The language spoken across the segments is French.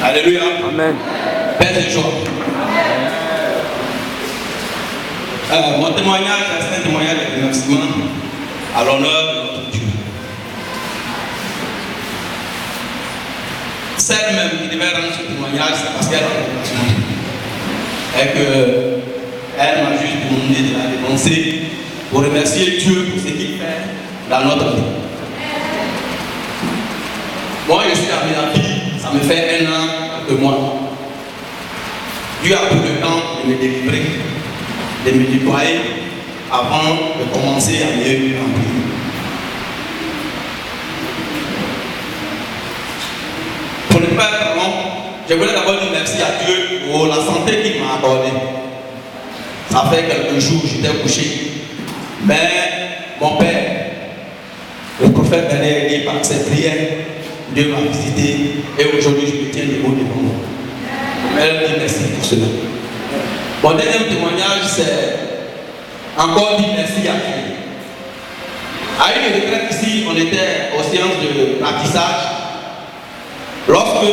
Alléluia. Amen. Père de joie. Mon témoignage, c'est un témoignage de remerciement à l'honneur de notre Dieu. Celle même qui devait rendre ce témoignage, c'est parce qu'elle a un remerciement. Et qu'elle m'a juste demandé de la dénoncer pour remercier Dieu pour ce qu'il fait dans notre vie. Moi, je suis arrivé à la vie, ça me fait 1 an que moi. Dieu a pris le temps de me délivrer, de me déployer avant de commencer à me remplir. Pour ne pas être long, je voulais d'abord dire merci à Dieu pour la santé qu'il m'a accordée. Ça fait quelques jours, j'étais couché. Mais mon père, le prophète Daniel, dit par ses prières, Dieu m'a visité et aujourd'hui je me tiens debout devant moi. Elle dit merci pour cela. Mon deuxième témoignage, c'est encore dire merci à Dieu. À une retraite ici, on était aux séances de ratissage. Lorsque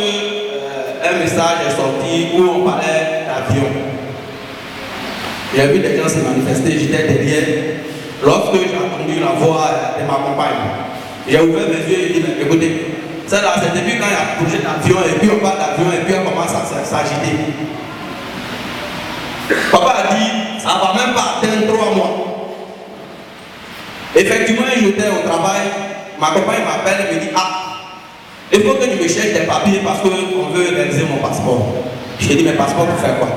un message est sorti où on parlait d'avion, j'ai vu des gens se manifester, j'étais derrière. Lorsque j'ai entendu la voix de ma compagne, j'ai ouvert mes yeux et dit, mais écoutez, c'est depuis quand il y a un projet d'avion et puis on parle d'avion et puis on commence à s'agiter. Papa a dit, ça ne va même pas atteindre 3 mois. Effectivement, j'étais au travail, ma compagne m'appelle et me dit, ah, il faut que tu me cherches des papiers parce qu'on veut réaliser mon passeport. J'ai dit, mais passeport pour faire quoi?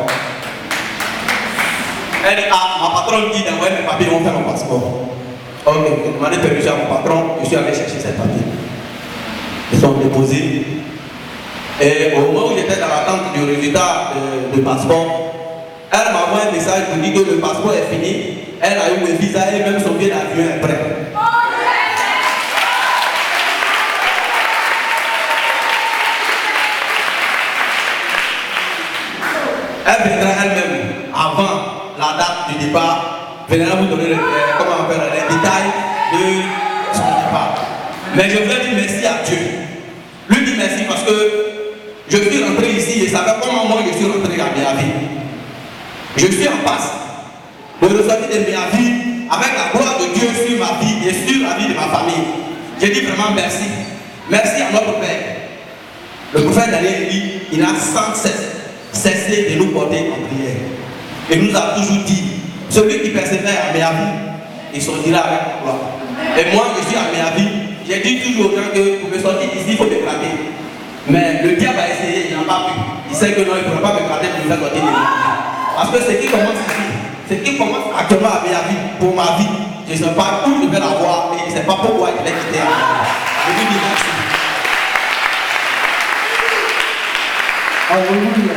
Elle dit, ah, ma patronne dit d'envoyer mes papiers, on fait mon passeport. Ok, j'ai demandé permission à mon patron, je suis allé chercher ces papiers. Ils sont déposés. Et au moment où j'étais dans l'attente du résultat de passeport, elle m'a envoyé un message pour dire que le passeport est fini. Elle a eu le visa et même son billet d'avion est prêt. Elle viendra elle-même avant la date du départ, viendra vous donner les détails de son départ. Mais je voulais dire merci à Dieu. Lui dit merci parce que je suis rentré ici et ça fait comment moi je suis rentré à Miavi. Je suis en passe de ressortir de Miavi avec la gloire de Dieu sur ma vie et sur la vie de ma famille. Je dis vraiment merci. Merci à notre Père. Le prophète Daniel dit, il n'a sans cessé de nous porter en prière. Il nous a toujours dit, celui qui persévère à Miavi, il sortira avec la gloire. Et moi je suis à Miavi. J'ai dit toujours aux gens que pour me sortir d'ici, il faut me gratter. Mais le diable a essayé, il n'a pas pu. Il sait que non, il ne pourra pas me gratter pour me faire sortir de Miavi. Parce que ce qui commence ici, ce qui commence actuellement à Miavi, pour ma vie, je ne sais pas où je vais l'avoir et je ne sais pas pourquoi je l'ai quitté. Je lui dis merci. Alléluia.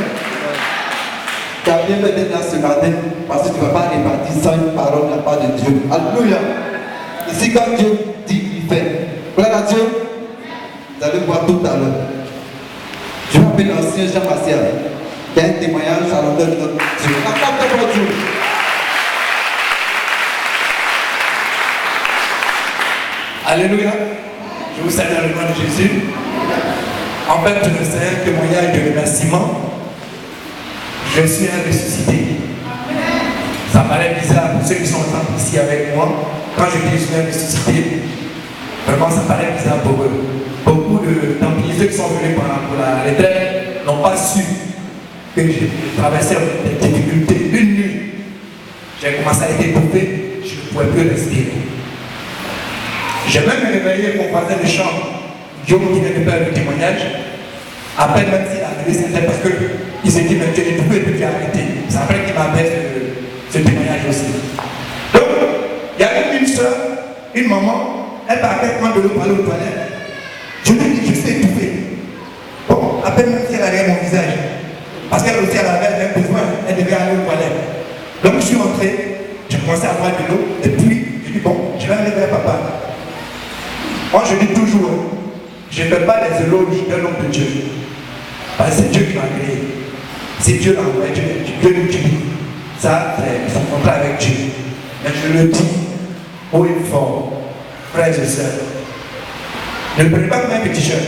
Tu as bien fait d'être là ce matin parce que tu ne vas pas répartir sans une parole de la part de Dieu. Alléluia. Ici, quand Dieu dit, il fait. Gloire à Dieu. Vous allez voir tout à l'heure. Je m'appelle l'ancien Jean Martial. Il y a un témoignage à l'honneur de notre Dieu. Accorde pour Dieu. Alléluia. Je vous salue dans le nom de Jésus. En fait, c'est un témoignage de remerciement. Je suis un ressuscité. Ça paraît bizarre pour ceux qui sont ici avec moi. Quand je dis que je suis un ressuscité, vraiment ça paraît bizarre pour eux. Beaucoup de Templiers, ceux qui sont venus pour la retraite, n'ont pas su que j'ai traversé des difficultés. Une nuit, j'ai commencé à être étouffé, je ne pouvais plus respirer. J'ai même réveillé mon voisin de chambre, Dieu qui vient de faire le témoignage. Après, même s'il a arrivé, c'était parce qu'il s'est dit, mais tu es étouffé, puis tu as arrêté. C'est après qu'il m'a fait ce témoignage aussi. Donc, il y avait une soeur, une maman, elle partait prendre de l'eau pour aller aux toilettes. Je lui ai dit, je suis étouffé. Bon, à peine même si elle a regardé mon visage, parce qu'elle aussi elle avait un besoin, elle devait aller aux toilettes. Donc je suis rentré, j'ai commencé à boire de l'eau, et puis je dis bon, je vais aller vers papa. Moi je dis toujours, je ne fais pas des éloges d'un homme de Dieu. Parce que c'est Dieu qui m'a créé. C'est Dieu qui m'a envoyé, Dieu nous dit. Ça, c'est son contrat avec Dieu. Mais je le dis haut et fort, frères et sœurs. Ne le prenez pas comme un petit jeune.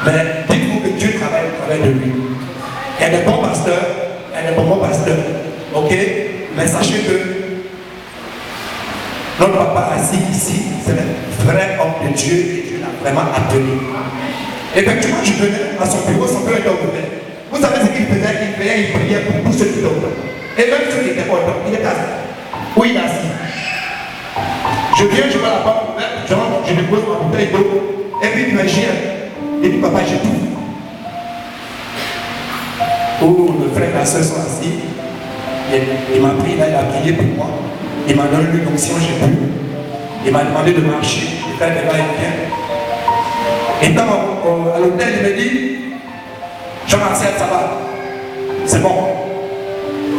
Mais dites-vous faut que Dieu travaille au travers de lui. Il y a des bons pasteurs, il y a des bons pasteurs. Ok? Mais sachez que notre papa assis ici, c'est un vrai homme de Dieu et Dieu l'a vraiment appelé. Effectivement, je venais à son bureau était ouvert. Vous savez ce qu'il faisait? Il priait pour tous ceux qui dorment. Et même ceux qui étaient pas il était assis. Où il est assis. Je viens, je vois la porte ouverte, genre, je dépose ma bouteille d'eau. Et puis il me dit, il dit, papa, j'ai tout. Où le frère et la soeur sont assis. Il m'a pris là, il a prié pour moi. Il m'a donné une onction, j'ai pu. Il m'a demandé de marcher, de faire des va-et-vient. Et quand à l'hôtel, il me dit, Jean-Marcel, ça va. C'est bon.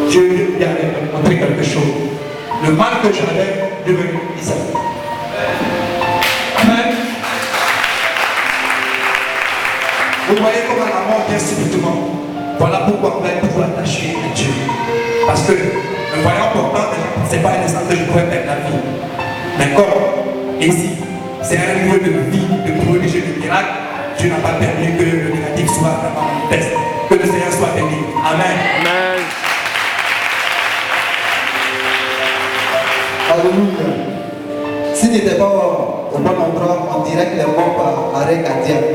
Dieu lui a montré quelque chose. Le mal que j'avais devenu Isaac. Amen. Vous voyez comment la mort vient subitement. Voilà pourquoi on va être toujours attaché à Dieu. Parce que le voyant pourtant, ce n'est pas un instant que je pourrais perdre la vie. Mais comme ici, c'est un lieu de vie, de prodiger, de miracle, Dieu n'a pas permis que le négatif soit vraiment manifeste. Que le Seigneur soit béni. Amen. Amen. Alléluia. S'il n'était pas au bon endroit, on dirait qu'il est mort par arrêt cardiaque.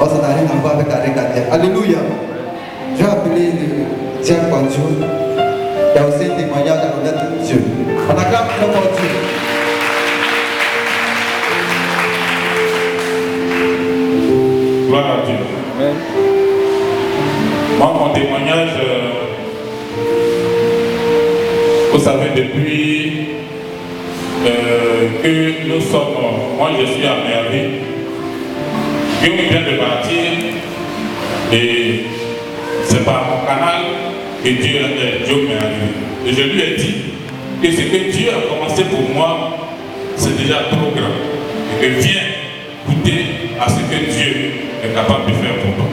Oh, ça n'a rien à voir avec arrêt cardiaque. Alléluia. Je vais appeler le diable Kwanjo. Il y a aussi un témoignage à connaître Dieu. On acclame très fort Dieu. Gloire à Dieu. Amen. Moi, mon témoignage, vous savez, depuis que nous sommes, moi je suis à Merveille, Guillaume vient de partir et c'est par mon canal que Dieu m'est arrivé. Et je lui ai dit que ce que Dieu a commencé pour moi, c'est déjà trop grand. Et que viens goûter à ce que Dieu est capable de faire pour toi.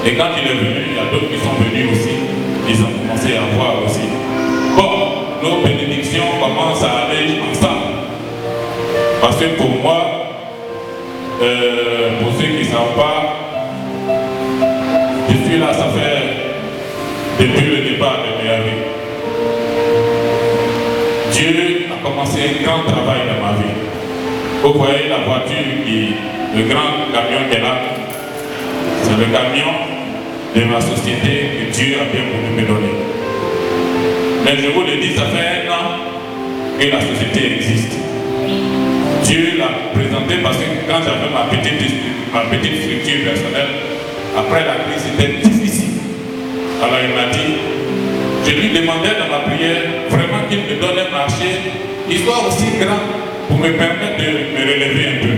Et quand il est venu, il y a d'autres qui sont venus aussi. Ils ont commencé à voir aussi. Bon, nos bénédictions commencent à aller ensemble. Parce que pour moi, pour ceux qui ne savent pas, je suis là, ça fait depuis le départ de mes amis. Dieu a commencé un grand travail dans ma vie. Vous voyez la voiture, le grand camion qui est là, c'est le camion de ma société que Dieu a bien voulu me donner. Mais je vous le dis, ça fait 1 an que la société existe. Dieu l'a présenté parce que quand j'avais ma petite structure personnelle, après la crise, c'était difficile. Alors il m'a dit, je lui demandais dans ma prière vraiment qu'il me donne un marché qui soit aussi grand pour me permettre de me relever un peu.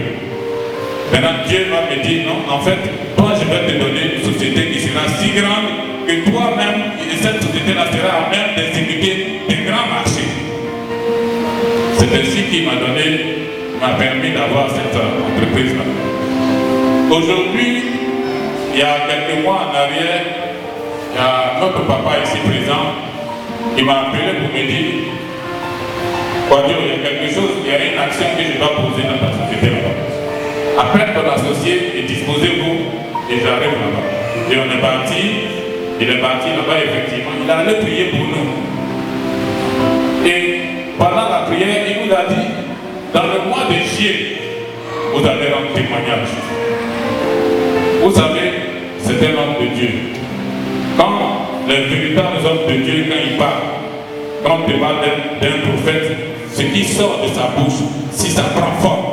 Maintenant, Dieu va me dire, non, en fait, toi, je vais te donner une société qui sera si grande que toi-même, cette société-là sera à même d'exécuter des grands marchés. C'est ainsi qu'il m'a permis d'avoir cette entreprise-là. Aujourd'hui, il y a quelques mois en arrière, il y a notre papa ici présent qui m'a appelé pour me dire, Kwadjo, il y a quelque chose, il y a une action que je dois poser dans ta société là-bas. Après ton associé et disposez-vous et j'arrive là-bas. Et on est parti, il est parti là-bas effectivement, il allait prier pour nous. Et pendant la prière, il nous a dit, dans le mois de juillet, vous allez rendre témoignage. Vous savez, c'est un homme de Dieu. Quand les véritables hommes de Dieu, quand ils parlent, quand on parle d'un prophète, ce qui sort de sa bouche, si ça prend forme,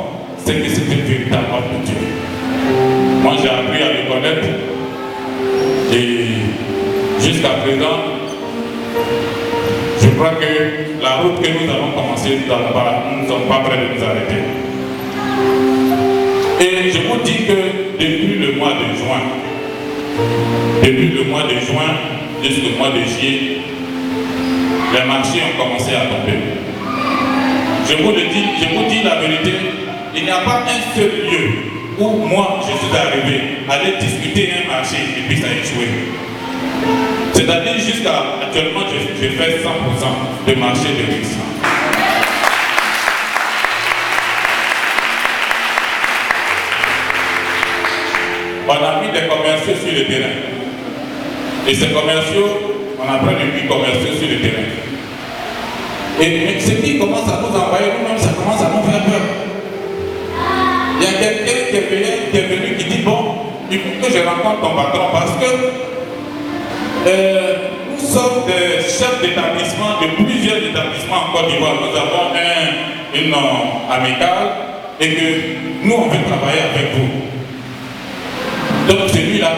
c'est que c'est un véritable homme de Dieu. Moi, j'ai appris à le connaître. Et jusqu'à présent, je crois que la route que nous allons commencer, nous ne sommes pas prêts de nous arrêter. Et je vous dis que depuis le mois de juin jusqu'au mois de juillet, les marchés ont commencé à tomber. Je vous dis la vérité, il n'y a pas un seul lieu où moi je suis arrivé à aller discuter un marché et puis ça a échoué. C'est-à-dire jusqu'à actuellement je fais 100% de marché de risque. on a mis des commerciaux sur le terrain. Et ces commerciaux, on a pris des 8 commerciaux sur le terrain. Et ce qui commence à nous envoyer, nous-mêmes, ça commence à nous faire peur. Il y a quelqu'un qui est venu qui dit, bon, il faut que je rencontre ton patron parce que nous sommes des chefs d'établissement de plusieurs établissements en Côte d'Ivoire. Nous avons une amicale et que nous, on veut travailler avec vous. Donc celui-là,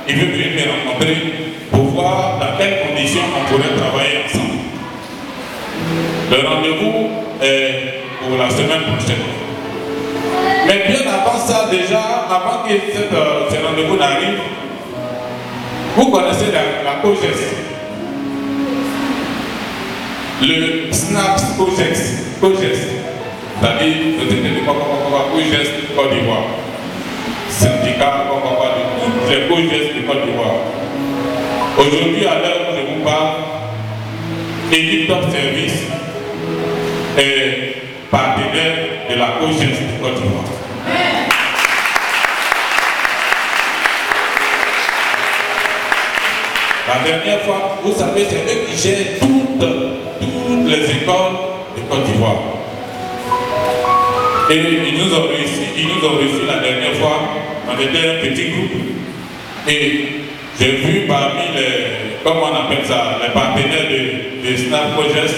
il veut venir me rencontrer pour voir dans quelles conditions on pourrait travailler ensemble. Le rendez-vous est pour la semaine prochaine. Mais bien avant ça, déjà, avant que ce rendez-vous n'arrive, vous connaissez la COGES. Le SNAPS COGES. C'est-à-dire, peut-être de COGES Côte d'Ivoire. Syndicat, de toutes les COGES de Côte d'Ivoire. Aujourd'hui, à l'heure où je vous parle, Elite Top Service est partenaire de la COGES de Côte d'Ivoire. La dernière fois, vous savez, c'est eux qui gèrent toutes les écoles de Côte d'Ivoire. Et ils nous ont reçus la dernière fois. On était un petit groupe. Et j'ai vu parmi les, comment on appelle ça, les partenaires de Snap COGES,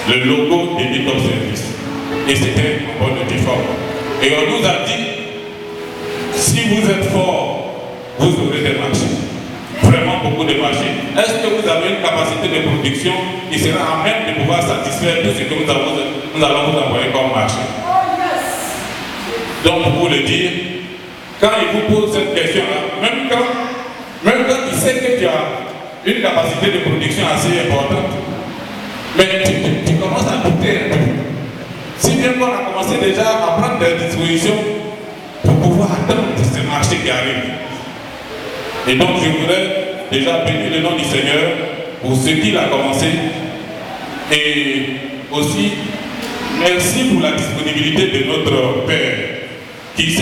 le logo des Top Service. Et c'était un bon effort. Et on nous a dit, si vous êtes fort, vous aurez des marchés. Vraiment beaucoup de marchés. Est-ce que vous avez une capacité de production qui sera à même de pouvoir satisfaire tout ce que nous allons vous envoyer comme marché? Donc pour vous le dire, quand il vous pose cette question-là, même quand il sait que tu as une capacité de production assez importante, mais tu commences à douter un peu. Si bien qu'on a commencé déjà à prendre des dispositions pour pouvoir atteindre ces marchés qui arrivent. Et donc je voudrais déjà bénir le nom du Seigneur pour ce qu'il a commencé. Et aussi, merci pour la disponibilité de notre Père qui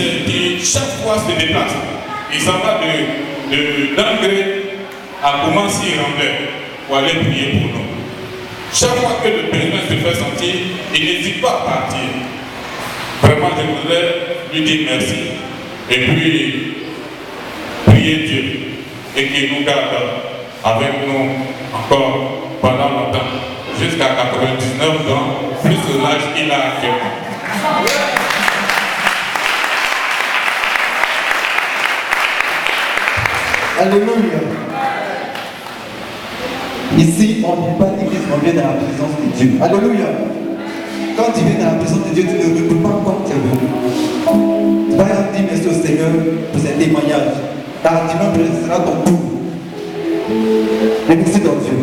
chaque fois se déplace. Il s'en va d'Angré à Koumassi-Rambert pour aller prier pour nous. Chaque fois que le besoin se fait sentir, il n'hésite pas à partir. Vraiment, je voudrais lui dire merci. Et puis, prier Dieu et qu'il nous garde avec nous encore pendant longtemps, jusqu'à 99 ans, plus de l'âge qu'il a actuellement. Alléluia. Ici, on ne dit pas l'église, on vient dans la présence de Dieu. Alléluia. Quand tu viens dans la présence de Dieu, tu ne recoules pas comme tu es venu. Tu vas dire merci au Seigneur pour ces témoignages. Car dimanche sera ton tour. Merci dans Dieu.